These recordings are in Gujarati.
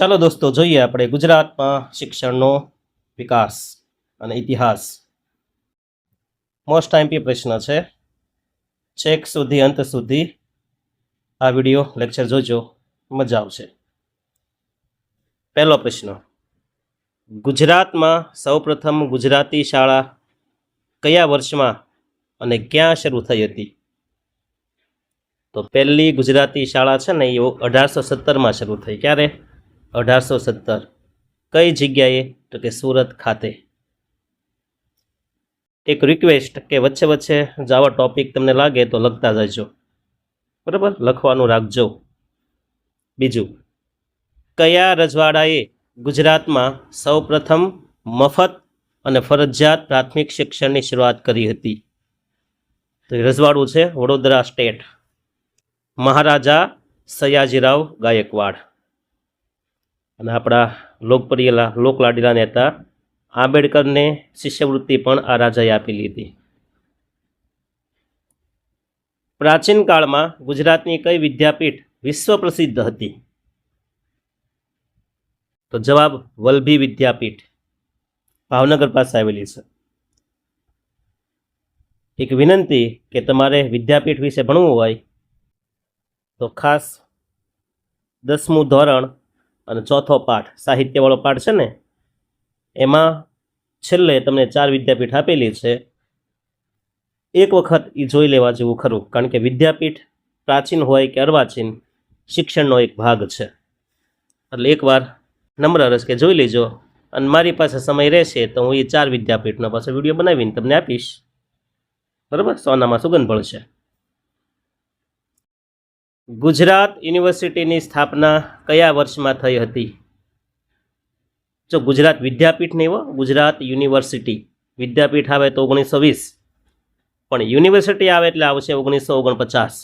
ચાલો દોસ્તો જોઈએ આપણે ગુજરાતમાં શિક્ષણનો વિકાસ અને ઇતિહાસ. મોસ્ટ આઈએમપી પ્રશ્ન છે. છેક સુધી અંત સુધી આ વિડીયો લેક્ચર જોજો, મજા આવશે. પહેલો પ્રશ્ન, ગુજરાતમાં સૌપ્રથમ ગુજરાતી શાળા કયા વર્ષમાં અને ક્યાં શરૂ થઈ હતી? તો પહેલી ગુજરાતી શાળા છે ને એ 1817માં શરૂ થઈ. ક્યારે? 1817. કઈ જગ્યાએ? તો કે સુરત ખાતે. એક રિક્વેસ્ટ કે વચ્ચે વચ્ચે જો આવા ટોપિક તમને લાગે તો લખતા જજો, બરાબર? લખવાનું રાખજો. બીજું, કયા રજવાડાએ ગુજરાતમાં સૌપ્રથમ મફત અને ફરજિયાત પ્રાથમિક શિક્ષણની શરૂઆત કરી હતી? તો એ રજવાડું છે વડોદરા સ્ટેટ, મહારાજા સયાજીરાવ ગાયકવાડ. અને આપણા લોકપ્રિય લોકલાડીલા નેતા આંબેડકરને શિષ્યવૃત્તિ પણ આ રાજાએ આપેલી હતી. પ્રાચીન કાળમાં ગુજરાતની કઈ વિદ્યાપીઠ વિશ્વ પ્રસિદ્ધ હતી? તો જવાબ વલ્લભી વિદ્યાપીઠ, ભાવનગર પાસે આવેલી છે. એક વિનંતી કે તમારે વિદ્યાપીઠ વિશે ભણવું હોય તો ખાસ 10મું ધોરણ અને 4થો પાઠ, સાહિત્યવાળો પાઠ છે ને, એમાં છેલ્લે તમને 4 વિદ્યાપીઠ આપેલી છે. એક વખત એ જોઈ લેવા જેવું ખરું, કારણ કે વિદ્યાપીઠ પ્રાચીન હોય કે અર્વાચીન, શિક્ષણનો એક ભાગ છે. એટલે એકવાર નમ્ર રસ કે જોઈ લેજો, અને મારી પાસે સમય રહેશે તો હું એ 4 વિદ્યાપીઠનો પાછો વિડીયો બનાવીને તમને આપીશ, બરાબર? સોનામાં સુગંધ પડશે. ગુજરાત યુનિવર્સિટીની સ્થાપના કયા વર્ષમાં થઈ હતી? જો ગુજરાત વિદ્યાપીઠ નહીં હો, ગુજરાત યુનિવર્સિટી. વિદ્યાપીઠ આવે તો 1920, પણ યુનિવર્સિટી આવે એટલે આવશે 1949.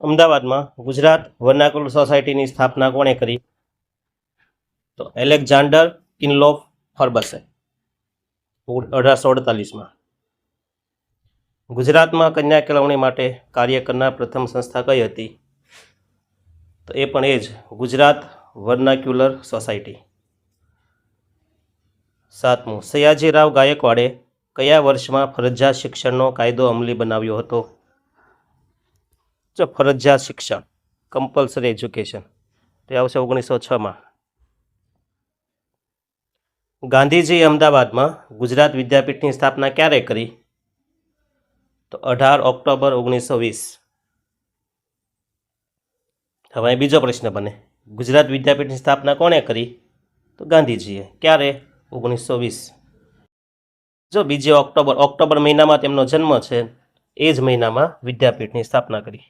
અમદાવાદમાં ગુજરાત વર્નાક્યુલર સોસાયટીની સ્થાપના કોણે કરી? તો એલેક્ઝાન્ડર કિનલોફ ફર્બસે 1848માં. ગુજરાતમાં કન્યા કેળવણી માટે કાર્ય કરનાર પ્રથમ સંસ્થા કઈ હતી? તો એ પણ એ જ ગુજરાત વર્નાક્યુલર સોસાયટી. 7મું, સયાજીરાવ ગાયકવાડે કયા વર્ષમાં ફરજિયાત શિક્ષણનો કાયદો અમલી બનાવ્યો હતો? જો ફરજિયાત શિક્ષણ, કમ્પલસરી એજ્યુકેશન, તે આવશે 1906માં. ગાંધીજીએ અમદાવાદમાં ગુજરાત વિદ્યાપીઠની સ્થાપના ક્યારે કરી? તો 18 ઓક્ટોબર 1920. હવે અહીં બીજો પ્રશ્ન બને, ગુજરાત વિદ્યાપીઠની સ્થાપના કોણે કરી? તો ગાંધીજીએ. ક્યારે? 1920. જો 2 ઓક્ટોબર મહિનામાં તેમનો જન્મ છે, એ જ મહિનામાં વિદ્યાપીઠની સ્થાપના કરી.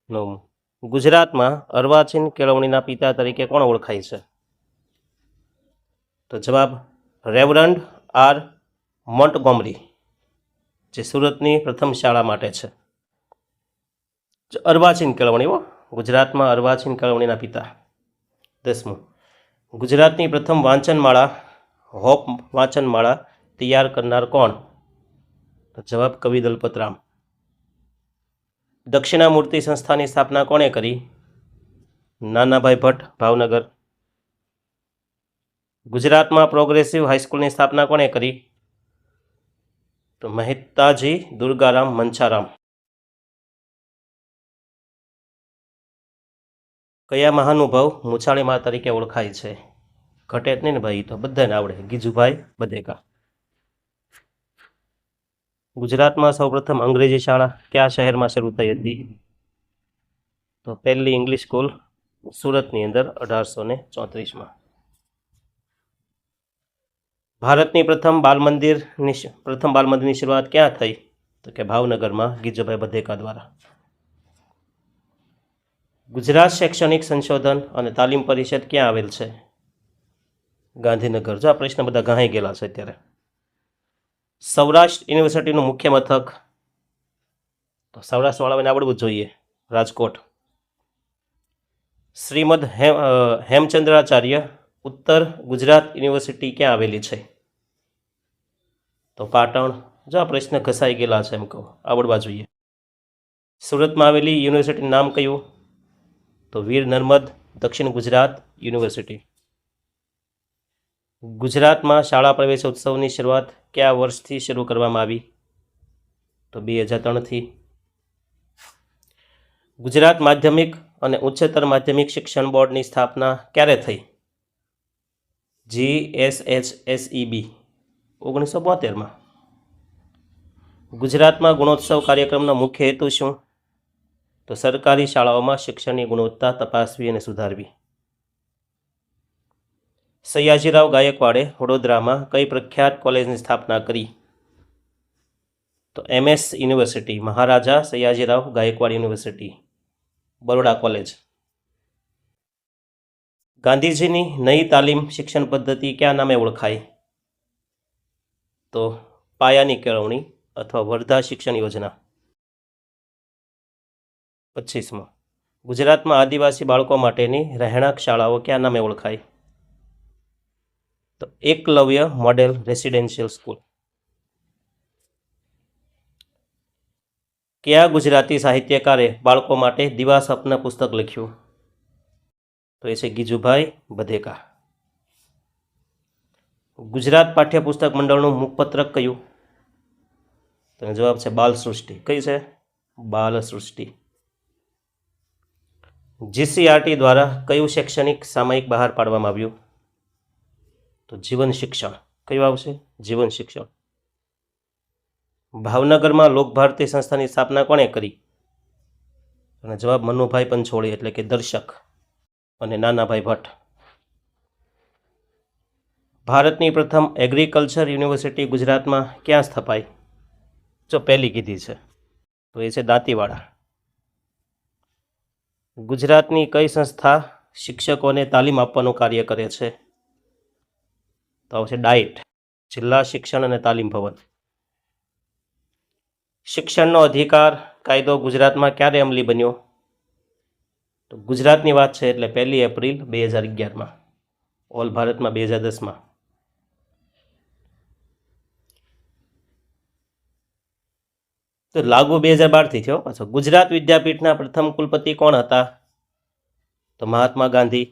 9મું, ગુજરાતમાં અર્વાચીન કેળવણીના પિતા તરીકે કોણ ઓળખાય છે? તો જવાબ રેવરન્ડ આર મોન્ટગોમરી, જે સુરતની પ્રથમ શાળા માટે છે. અર્વાચીન કેળવણી, ગુજરાતમાં અર્વાચીન કેળવણીના પિતા. 10મું, ગુજરાતની પ્રથમ વાંચનમાળા હોપ વાંચનમાળા તૈયાર કરનાર કોણ? તો જવાબ કવિ દલપતરામ. દક્ષિણામૂર્તિ સંસ્થાની સ્થાપના કોણે કરી? નાનાભાઈ ભટ્ટ, ભાવનગર. ગુજરાતમાં પ્રોગ્રેસિવ હાઈસ્કૂલની સ્થાપના કોણે કરી? તો મહેતાજી દુર્ગારામ મંછારામ. કયા મહાનુભાવ મૂછાળીમાં તરીકે ઓળખાય છે? ઘટે જ નહીં ને ભાઈ, તો બધાને આવડે, ગીજુભાઈ બધેકા. ગુજરાતમાં સૌપ્રથમ અંગ્રેજી શાળા કયા શહેરમાં શરૂ થઈ હતી? તો પહેલી ઇંગ્લિશ સ્કૂલ સુરતની અંદર 1834માં. ભારતની પ્રથમ બાલ મંદિરની શરૂઆત ક્યાં થઈ? તો કે ભાવનગરમાં ગીજુભાઈ બધેકા દ્વારા. ગુજરાત શૈક્ષણિક સંશોધન અને તાલીમ પરિષદ ક્યાં આવેલ છે? ગાંધીનગર. જો આ પ્રશ્ન બધા ગહાઈ ગયેલા છે અત્યારે. સૌરાષ્ટ્ર યુનિવર્સિટીનું મુખ્ય મથક? તો સૌરાષ્ટ્રવાળાને આવડવું જ જોઈએ, રાજકોટ. શ્રીમદ હેમચંદ્રાચાર્ય ઉત્તર ગુજરાત યુનિવર્સિટી ક્યાં આવેલી છે? તો પાટણ. જો આ પ્રશ્ન ઘસાઈ ગયેલા છે એમ કહું, આવડવા જોઈએ. સુરતમાં આવેલી યુનિવર્સિટીનું નામ કયું? તો વીર નર્મદ દક્ષિણ ગુજરાત યુનિવર્સિટી. ગુજરાતમાં શાળા પ્રવેશોત્સવની શરૂઆત કયા વર્ષથી શરૂ કરવામાં આવી? તો 2003થી. ગુજરાત માધ્યમિક અને ઉચ્ચતર માધ્યમિક શિક્ષણ બોર્ડની સ્થાપના ક્યારે થઈ? GSHSEB 1972માં. ગુજરાતમાં ગુણોત્સવ કાર્યક્રમનો મુખ્ય હેતુ શું? તો સરકારી શાળાઓમાં શિક્ષણની ગુણવત્તા તપાસવી અને સુધારવી. સયાજીરાવ ગાયકવાડે વડોદરામાં કઈ પ્રખ્યાત કોલેજની સ્થાપના કરી? તો MS university, Maharaja Sayajirao Gaekwad university, Baroda college. ગાંધીજીની નઈ તાલીમ શિક્ષણ પદ્ધતિ કયા નામે ઓળખાય? તો પાયાની કેળવણી અથવા વર્ધા શિક્ષણ યોજના. 25મો, ગુજરાતમાં આદિવાસી બાળકો માટેની રહેણાંક શાળાઓ કયા નામે ઓળખાય? તો એકલવ્ય મોડેલ રેસિડેન્શિયલ સ્કૂલ. કયા ગુજરાતી સાહિત્યકારે બાળકો માટે દીવા સ્વપ્ન પુસ્તક લખ્યું? તો એ છે ગીજુભાઈ બધેકા. ગુજરાત પાઠ્યપુસ્તક મંડળનું મુખપત્રક કયું? તો જવાબ છે બાલ સૃષ્ટિ. કઈ છે? બાલ સૃષ્ટિ. GCRT દ્વારા કયું શૈક્ષણિક સામયિક બહાર પાડવામાં આવ્યું? તો જીવન શિક્ષણ. કયું આવશે? જીવન શિક્ષણ. ભાવનગરમાં લોકભારતી સંસ્થાની સ્થાપના કોણે કરી? અને જવાબ મનુભાઈ પંચોળી એટલે કે દર્શક અને નાનાભાઈ ભટ્ટ. ભારતની પ્રથમ એગ્રીકલ્ચર યુનિવર્સિટી ગુજરાતમાં ક્યાં સ્થપાઈ? જો પહેલી કીધી છે તો એ છે દાંતીવાડા. ગુજરાતની કઈ સંસ્થા શિક્ષકોને તાલીમ આપવાનું કાર્ય કરે છે? તો આવશે ડાઇટ, જિલ્લા શિક્ષણ અને તાલીમ ભવન. શિક્ષણનો અધિકાર કાયદો ગુજરાતમાં ક્યારે અમલી બન્યો? તો ગુજરાતની વાત છે એટલે 1 એપ્રિલ 2011માં, ઓલ ભારતમાં 2010માં. તો લાગુ 2012થી થયો. પાછો ગુજરાત વિદ્યાપીઠના પ્રથમ કુલપતિ કોણ હતા? તો મહાત્મા ગાંધી.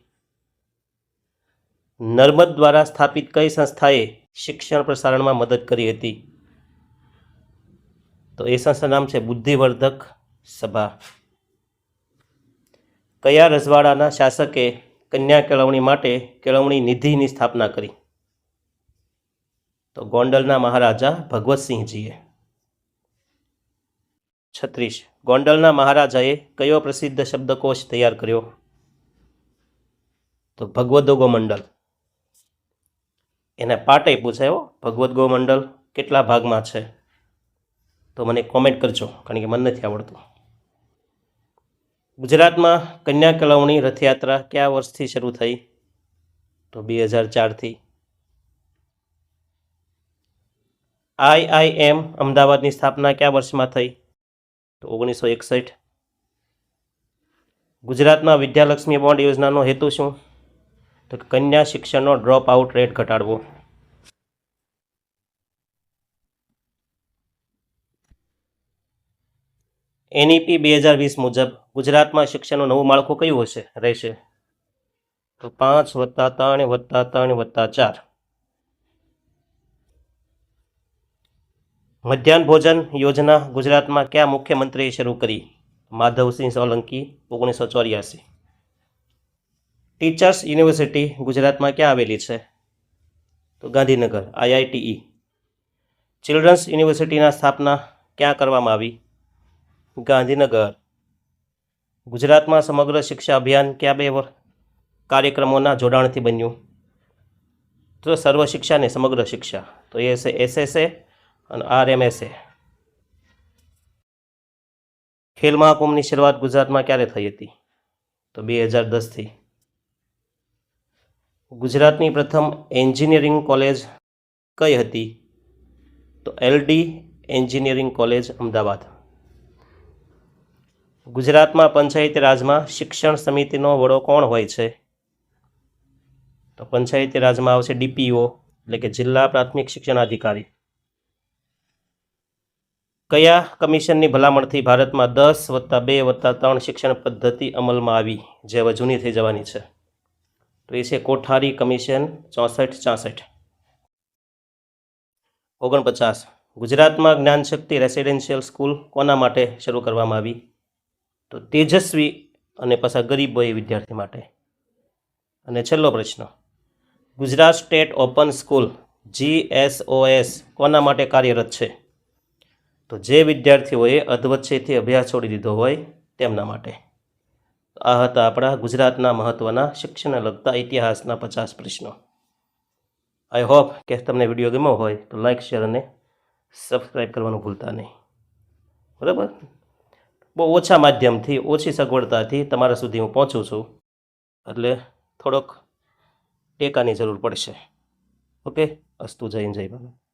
નર્મદ દ્વારા સ્થાપિત કઈ સંસ્થાએ શિક્ષણ પ્રસારણમાં મદદ કરી હતી? તો એ સંસ્થા નામ છે બુદ્ધિવર્ધક સભા. કયા રજવાડાના શાસકે કન્યા કેળવણી માટે કેળવણી નિધિની સ્થાપના કરી? તો ગોંડલના મહારાજા ભગવતસિંહજીએ. 36, ગોંડલના મહારાજાએ કયો પ્રસિદ્ધ શબ્દકોશ તૈયાર કર્યો? તો ભગવદ્ ગોમંડલ. એને પાઠ પૂછાયો, ભગવદ્ ગોમંડલ કેટલા ભાગમાં છે? તો મને કોમેન્ટ કરજો, કારણ કે મને નથી આવડતું. ગુજરાતમાં કન્યા કેળવણી રથયાત્રા કયા વર્ષથી શરૂ થઈ? તો 2004થી. IIM અમદાવાદની સ્થાપના કયા વર્ષમાં થઈ? તો 1961. ગુજરાતમાં વિદ્યાલક્ષ્મી બોન્ડ યોજનાનો હેતુ શું? તો કન્યા શિક્ષણનો ડ્રોપ આઉટ રેટ ઘટાડવો. NEP 2020 મુજબ ગુજરાતમાં શિક્ષણનું નવું માળખું કયું રહેશે? તો 5+3+3+4. મધ્યાહન ભોજન યોજના ગુજરાતમાં કયા મુખ્યમંત્રીએ શરૂ કરી? માધવસિંહ સોલંકી 1984. ટીચર્સ યુનિવર્સિટી ગુજરાતમાં ક્યાં આવેલી છે? તો ગાંધીનગર, IITE. ચિલ્ડ્રન્સ યુનિવર્સિટીના સ્થાપના ક્યાં કરવામાં આવી? ગાંધીનગર. ગુજરાતમાં સમગ્ર શિક્ષા અભિયાન કયા 2 કાર્યક્રમોના જોડાણથી બન્યું? તો સર્વ શિક્ષા ને સમગ્ર શિક્ષા. તો એ છે SSA અને RMSA. ખેલ મહાકુંભની શરૂઆત ગુજરાતમાં ક્યારે થઈ હતી? તો 2010થી. ગુજરાતની પ્રથમ એન્જિનિયરિંગ કોલેજ કઈ હતી? તો LD એન્જિનિયરિંગ કોલેજ અમદાવાદ. ગુજરાતમાં પંચાયતી રાજમાં શિક્ષણ સમિતિનો વડો કોણ હોય છે? તો પંચાયતી રાજમાં આવશે DPO એટલે કે જિલ્લા પ્રાથમિક શિક્ષણ અધિકારી. કયા કમિશનની ભલામણથી ભારતમાં 10+2+3 શિક્ષણ પદ્ધતિ અમલમાં આવી, જે હવે જૂની થઈ જવાની છે? તો એ છે કોઠારી કમિશન 64-66. 49. ગુજરાતમાં જ્ઞાનશક્તિ રેસિડેન્શિયલ સ્કૂલ કોના માટે શરૂ કરવામાં આવી? તો તેજસ્વી અને પાછા ગરીબ હોય એ વિદ્યાર્થી માટે. અને છેલ્લો પ્રશ્ન, Gujarat state open school GSOS કોના માટે કાર્યરત છે? તો જે વિદ્યાર્થીઓએ અધવચ્ચેથી અભ્યાસ છોડી દીધો હોય તેમના માટે. આ હતા આપણા ગુજરાતના મહત્ત્વના શિક્ષણને લગતા ઇતિહાસના 50 પ્રશ્નો. આઈ હોપ કે તમને વિડીયો ગમ્યો હોય તો લાઇક, શેર અને સબસ્ક્રાઈબ કરવાનું ભૂલતા નહીં. બરાબર? બહુ ઓછા માધ્યમથી, ઓછી સગવડતાથી તમારા સુધી હું પહોંચું છું, એટલે થોડોક ટેકાની જરૂર પડશે. ઓકે, અસ્તુ, જય હિન્દ, જય ભારત.